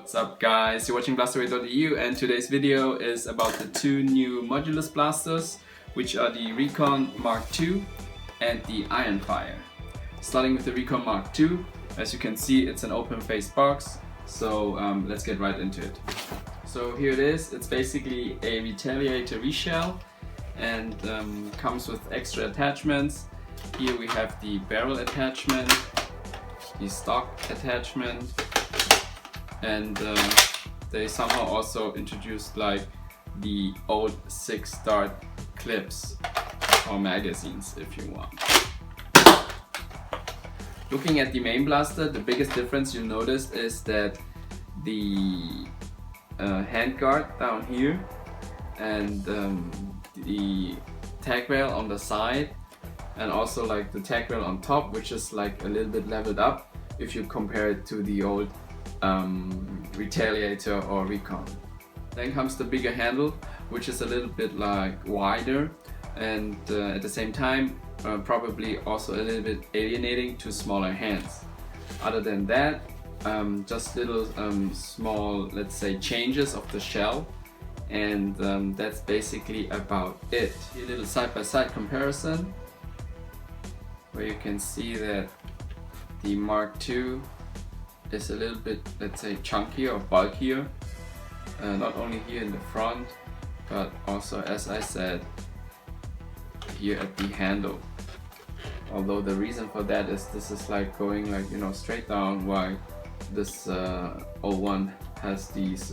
What's up guys, you're watching blastaway.eu and today's video is about the two new Modulus blasters, which are the Recon Mark II and the IonFire. Starting with the Recon Mark II, as you can see it's an open face box, so let's get right into it. So here it is, it's basically a retaliator reshell and comes with extra attachments. Here we have the barrel attachment, the stock attachment, and they somehow also introduced like the old 6-dart clips or magazines if you want. Looking at the main blaster, the biggest difference you'll notice is that the handguard down here and the tag rail on the side, and also like the tag rail on top, which is like a little bit leveled up if you compare it to the old Retaliator or Recon. Then comes the bigger handle, which is a little bit like wider and at the same time probably also a little bit alienating to smaller hands. Other than that, just little small, let's say, changes of the shell, and that's basically about it. A little side-by-side comparison where you can see that the Mark II is a little bit, let's say, chunkier or bulkier, not only here in the front but also, as I said, here at the handle. Although the reason for that is this is like going like, you know, straight down, while this old one has these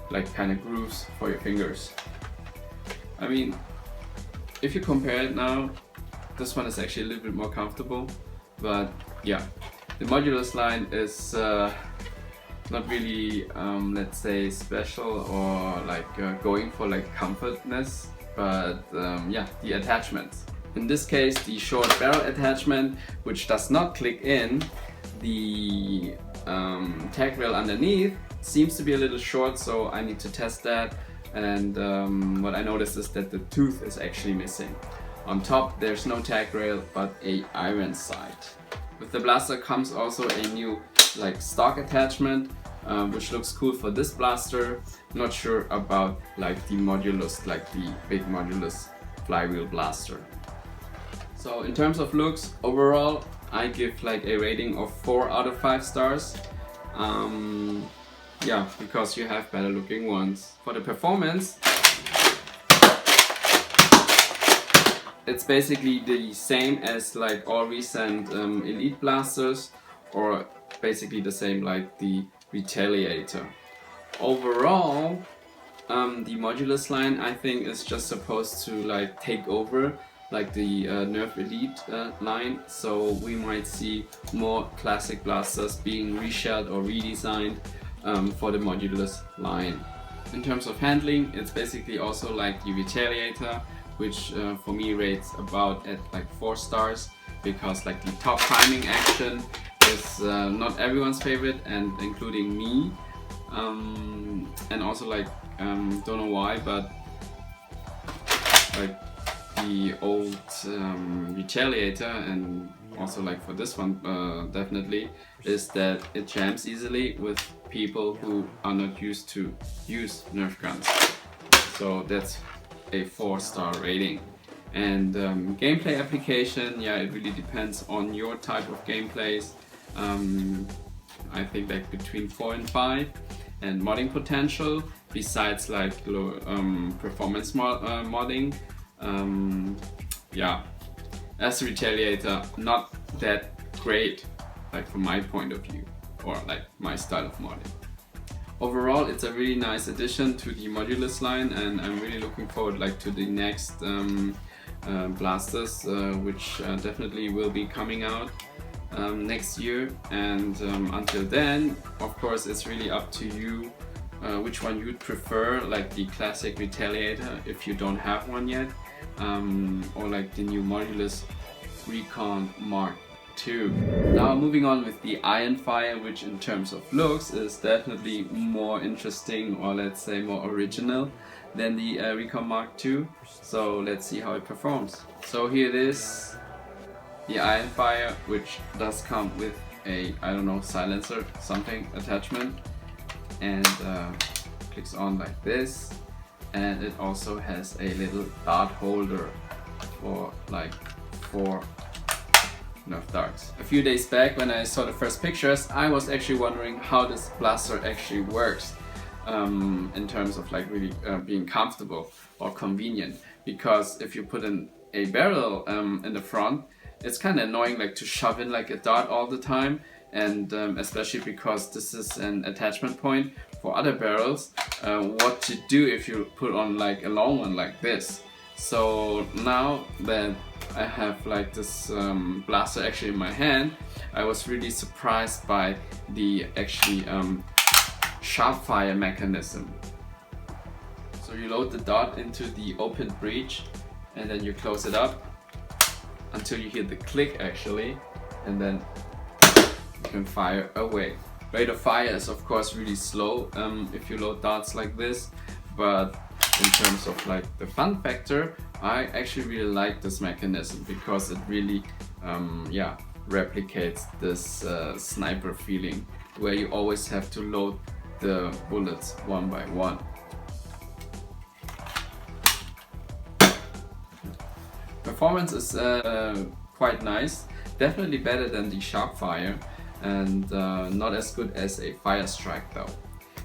like kind of grooves for your fingers. I mean, if you compare it now, this one is actually a little bit more comfortable, but yeah, the Modulus line is not really, let's say, special or like going for like comfortness, but yeah, the attachments. In this case, the short barrel attachment, which does not click in, the tag rail underneath seems to be a little short, so I need to test that. And what I noticed is that the tooth is actually missing. On top there's no tag rail but a iron sight. With the blaster comes also a new like stock attachment, which looks cool for this blaster. Not sure about like the Modulus, like the big Modulus flywheel blaster. So in terms of looks, overall I give like a rating of 4 out of 5 stars. Yeah, because you have better looking ones. For the performance, it's basically the same as like all recent Elite blasters, or basically the same like the Retaliator. Overall, the Modulus line I think is just supposed to like take over like the Nerf Elite line, so we might see more classic blasters being reshelled or redesigned for the Modulus line. In terms of handling, it's basically also like the Retaliator, which for me rates about at like 4 stars, because like the top timing action is not everyone's favorite, and including me, and also like don't know why, but like the old Retaliator, and also like for this one definitely, is that it jams easily with people who are not used to use Nerf guns. So that's a 4-star rating. And gameplay application, yeah, it really depends on your type of gameplays. I think like between 4 and 5. And modding potential, besides like performance modding, yeah, as a Retaliator, not that great, like from my point of view, or like my style of modding. Overall, it's a really nice addition to the Modulus line, and I'm really looking forward like to the next blasters, which definitely will be coming out next year. And until then, of course, it's really up to you which one you'd prefer, like the classic Retaliator if you don't have one yet, or like the new Modulus Recon Mark II. Now moving on with the IonFire, which in terms of looks is definitely more interesting, or let's say more original than the Recon Mark II. So let's see how it performs. So here it is, the IonFire, which does come with a, I don't know, silencer something attachment. and clicks on like this, and it also has a little dart holder for like 4 Nerf darts. A few days back when I saw the first pictures, I was actually wondering how this blaster actually works in terms of like really being comfortable or convenient, because if you put in a barrel in the front, it's kind of annoying like to shove in like a dart all the time, and especially because this is an attachment point for other barrels, what to do if you put on like a long one like this. So now that I have like this blaster actually in my hand, I was really surprised by the actually sharp fire mechanism. So you load the dart into the open breech, and then you close it up until you hear the click actually, and then you can fire away. Rate of fire is of course really slow if you load darts like this, but in terms of like the fun factor, I actually really like this mechanism because it really replicates this sniper feeling where you always have to load the bullets one by one. Performance is quite nice, definitely better than the sharp fire, and not as good as a fire strike though.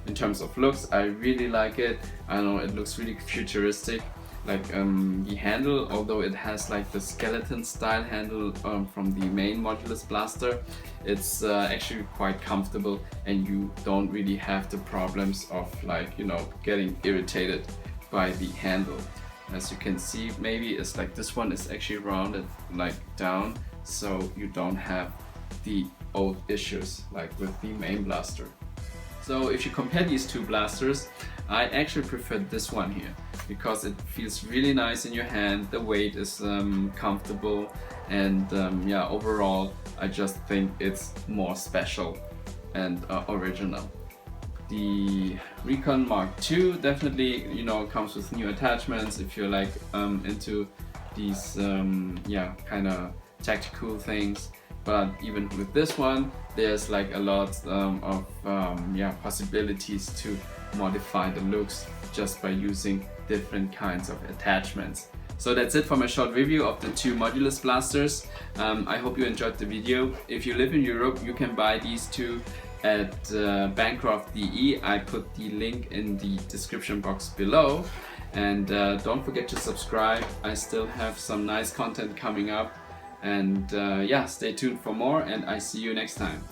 In terms of looks, I really like it. I know it looks really futuristic, like the handle, although it has like the skeleton style handle from the main Modulus blaster, it's actually quite comfortable, and you don't really have the problems of like, you know, getting irritated by the handle. As you can see, maybe it's like this one is actually rounded like down, so you don't have the old issues like with the main blaster. So if you compare these two blasters, I actually prefer this one here because it feels really nice in your hand, the weight is comfortable, and yeah, overall I just think it's more special and original. The Recon Mark II definitely, you know, comes with new attachments if you're like into these kind of tactical things. But even with this one, there's like a lot of possibilities to modify the looks just by using different kinds of attachments. So that's it for my short review of the two Modulus blasters. I hope you enjoyed the video. If you live in Europe, you can buy these two at Bancroft.de. I put the link in the description box below. And don't forget to subscribe. I still have some nice content coming up. And yeah, stay tuned for more, and I see you next time.